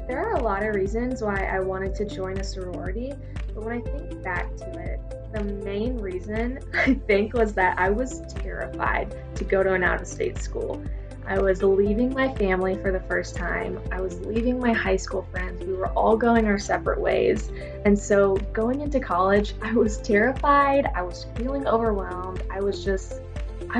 There are a lot of reasons why I wanted to join a sorority, but when I think back to it, the main reason I think was that I was terrified to go to an out of state school. I was leaving my family for the first time. I was leaving my high school friends. We were all going our separate ways. And so going into college, I was terrified. I was feeling overwhelmed. I was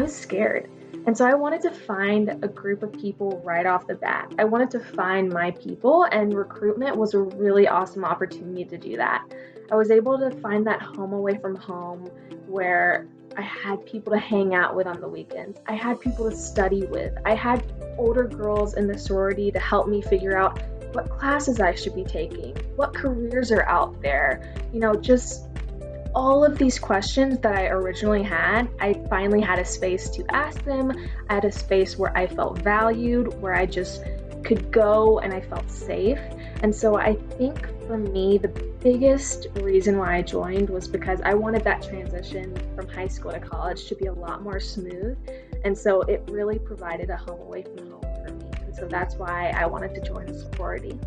scared. And so I wanted to find a group of people right off the bat. I wanted to find my people, and recruitment was a really awesome opportunity to do that. I was able to find that home away from home where I had people to hang out with on the weekends. I had people to study with. I had older girls in the sorority to help me figure out what classes I should be taking, what careers are out there, just all of these questions that I originally had, I finally had a space to ask them. I had a space where I felt valued, where I just could go and I felt safe. And so I think for me, the biggest reason why I joined was because I wanted that transition from high school to college to be a lot more smooth. And so it really provided a home away from home for me. And so that's why I wanted to join a sorority.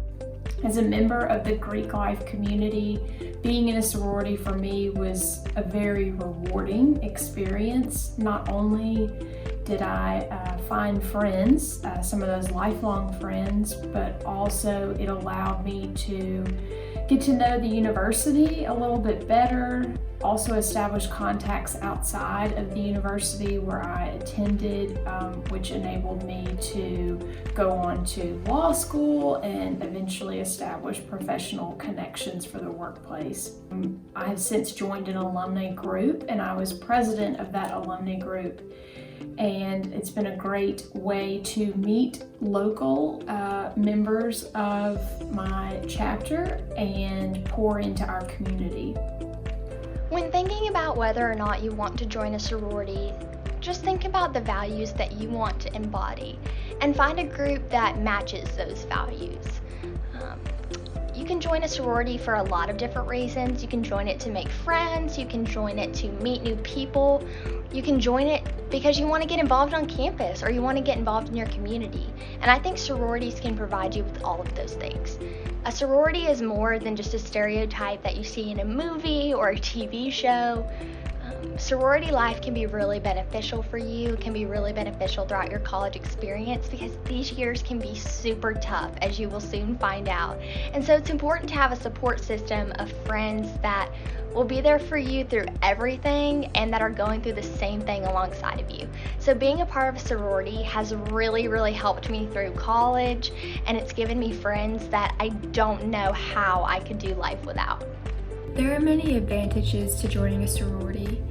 As a member of the Greek life community, being in a sorority for me was a very rewarding experience. Not only did I find friends, some of those lifelong friends, but also it allowed me to get to know the university a little bit better, also establish contacts outside of the university where I attended, which enabled me to go on to law school and eventually establish professional connections for the workplace. I have since joined an alumni group, and I was president of that alumni group. And it's been a great way to meet local members of my chapter and pour into our community. When thinking about whether or not you want to join a sorority, just think about the values that you want to embody and find a group that matches those values. You can join a sorority for a lot of different reasons. You can join it to make friends, you can join it to meet new people, you can join it because you want to get involved on campus or you want to get involved in your community. And I think sororities can provide you with all of those things. A sorority is more than just a stereotype that you see in a movie or a TV show. Sorority life can be really beneficial for you, can be really beneficial throughout your college experience because these years can be super tough, as you will soon find out. And so it's important to have a support system of friends that will be there for you through everything and that are going through the same thing alongside of you. So being a part of a sorority has really helped me through college, and it's given me friends that I don't know how I could do life without. There are many advantages to joining a sorority.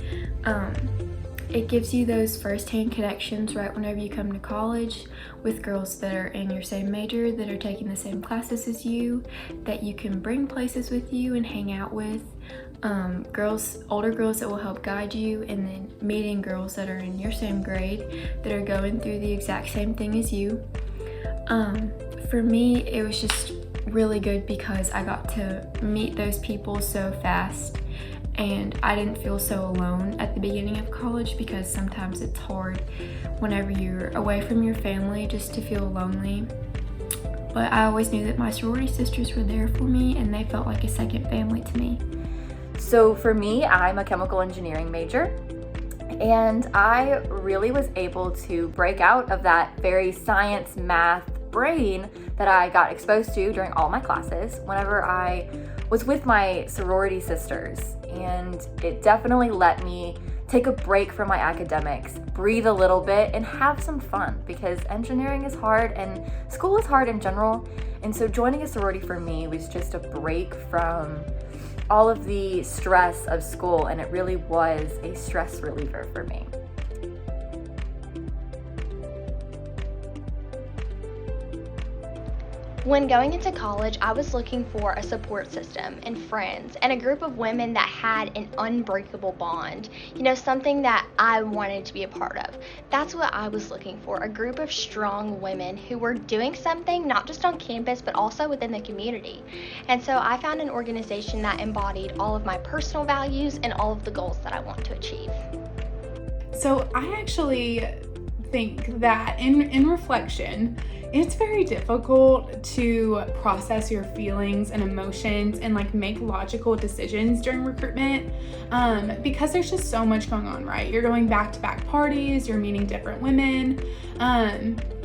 It gives you those first-hand connections right whenever you come to college with girls that are in your same major, that are taking the same classes as you, that you can bring places with you and hang out with. Older girls that will help guide you, and then meeting girls that are in your same grade that are going through the exact same thing as you. For me, it was just really good because I got to meet those people so fast, and I didn't feel so alone at the beginning of college because sometimes it's hard whenever you're away from your family just to feel lonely. But I always knew that my sorority sisters were there for me, and they felt like a second family to me. So for me, I'm a chemical engineering major, and I really was able to break out of that very science, math brain that I got exposed to during all my classes whenever I was with my sorority sisters. And it definitely let me take a break from my academics, breathe a little bit, and have some fun, because engineering is hard and school is hard in general. And so joining a sorority for me was just a break from all of the stress of school, and it really was a stress reliever for me. When going into college, I was looking for a support system and friends and a group of women that had an unbreakable bond, something that I wanted to be a part of. That's what I was looking for, a group of strong women who were doing something not just on campus but also within the community. And so I found an organization that embodied all of my personal values and all of the goals that I want to achieve. So I actually think that in reflection, it's very difficult to process your feelings and emotions and like make logical decisions during recruitment because there's just so much going on, right? You're going back-to-back parties, you're meeting different women.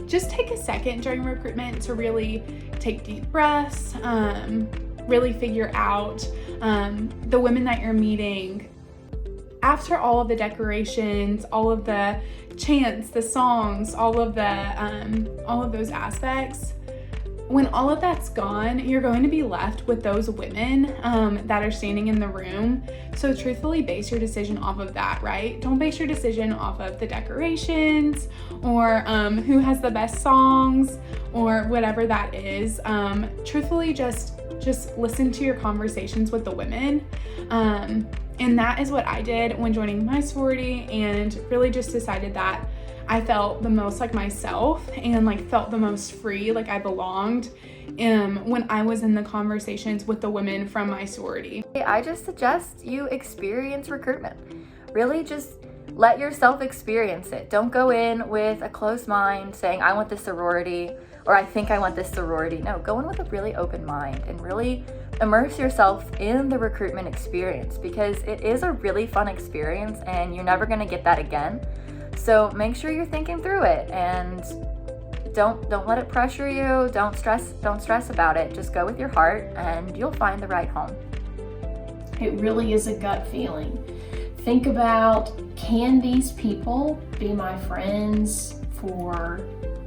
Just take a second during recruitment to really take deep breaths, really figure out the women that you're meeting. After all of the decorations, all of the chants, the songs, all of those aspects, when all of that's gone, you're going to be left with those women that are standing in the room. So truthfully, base your decision off of that, right? Don't base your decision off of the decorations or who has the best songs or whatever that is. Truthfully, just listen to your conversations with the women. And that is what I did when joining my sorority, and really just decided that I felt the most like myself and like felt the most free, like I belonged when I was in the conversations with the women from my sorority. I just suggest you experience recruitment. Really just let yourself experience it. Don't go in with a closed mind saying, I want this sorority, or I think I want this sorority. No, go in with a really open mind and really immerse yourself in the recruitment experience, because it is a really fun experience and you're never gonna get that again. So make sure you're thinking through it and don't let it pressure you. Don't stress about it. Just go with your heart and you'll find the right home. It really is a gut feeling. Think about, can these people be my friends for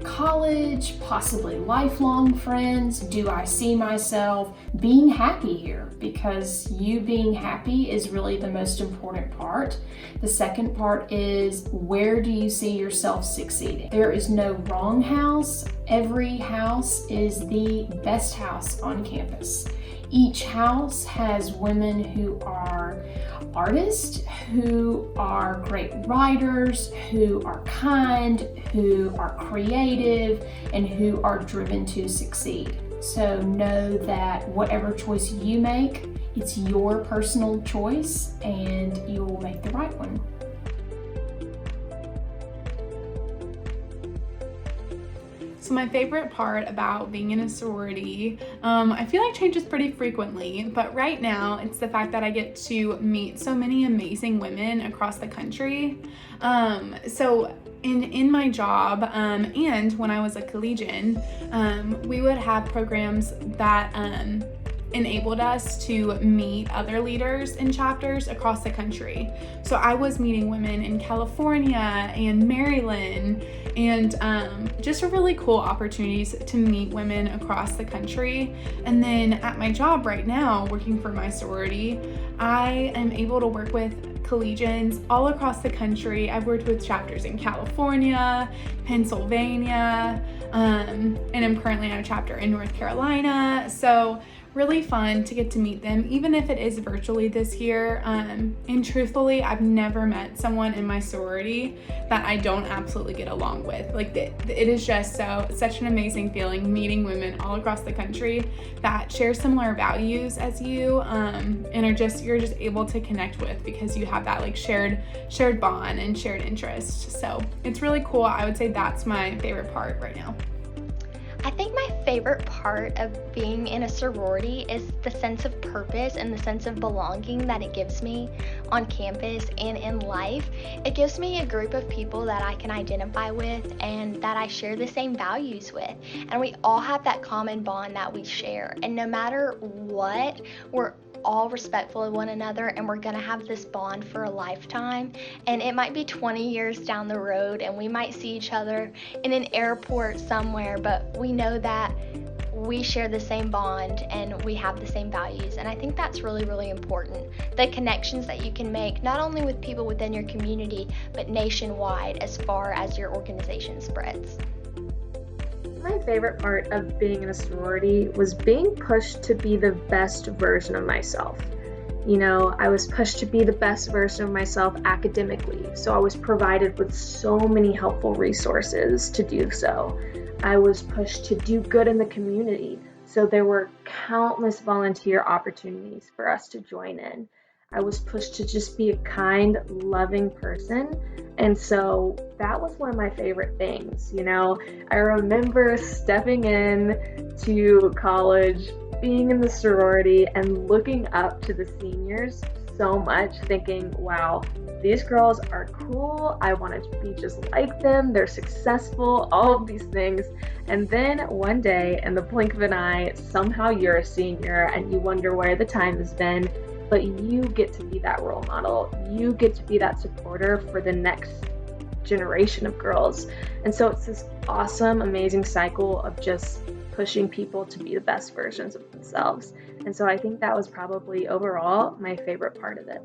college, possibly lifelong friends? Do I see myself being happy here? Because you being happy is really the most important part. The second part is, where do you see yourself succeeding? There is no wrong house. Every house is the best house on campus. Each house has women who are artists, who are great writers, who are kind, who are creative, and who are driven to succeed. So know that whatever choice you make, it's your personal choice and you'll make the right one. So my favorite part about being in a sorority, I feel like changes pretty frequently, but right now it's the fact that I get to meet so many amazing women across the country. So in my job and when I was a collegian, we would have programs that enabled us to meet other leaders in chapters across the country. So I was meeting women in California and Maryland, and just really cool opportunities to meet women across the country. And then at my job right now, working for my sorority, I am able to work with collegians all across the country. I've worked with chapters in California, Pennsylvania, and I'm currently at a chapter in North Carolina. So really fun to get to meet them, even if it is virtually this year. And truthfully, I've never met someone in my sorority that I don't absolutely get along with. Like it is just such an amazing feeling meeting women all across the country that share similar values as you, and you're just able to connect with because you have that like shared bond and shared interest. So it's really cool. I would say that's my favorite part right now. I think my favorite part of being in a sorority is the sense of purpose and the sense of belonging that it gives me on campus and in life. It gives me a group of people that I can identify with and that I share the same values with. And we all have that common bond that we share. And no matter what, we're all respectful of one another, and we're gonna have this bond for a lifetime. And it might be 20 years down the road and we might see each other in an airport somewhere, but we know that we share the same bond and we have the same values. And I think that's really, really important. The connections that you can make, not only with people within your community, but nationwide as far as your organization spreads. My favorite part of being in a sorority was being pushed to be the best version of myself. You know, I was pushed to be the best version of myself academically, so I was provided with so many helpful resources to do so. I was pushed to do good in the community, so there were countless volunteer opportunities for us to join in. I was pushed to just be a kind, loving person. And so that was one of my favorite things. I remember stepping in to college, being in the sorority, and looking up to the seniors so much, thinking, wow, these girls are cool. I want to be just like them. They're successful, all of these things. And then one day, in the blink of an eye, somehow you're a senior and you wonder where the time has been. But you get to be that role model. You get to be that supporter for the next generation of girls. And so it's this awesome, amazing cycle of just pushing people to be the best versions of themselves. And so I think that was probably overall my favorite part of it.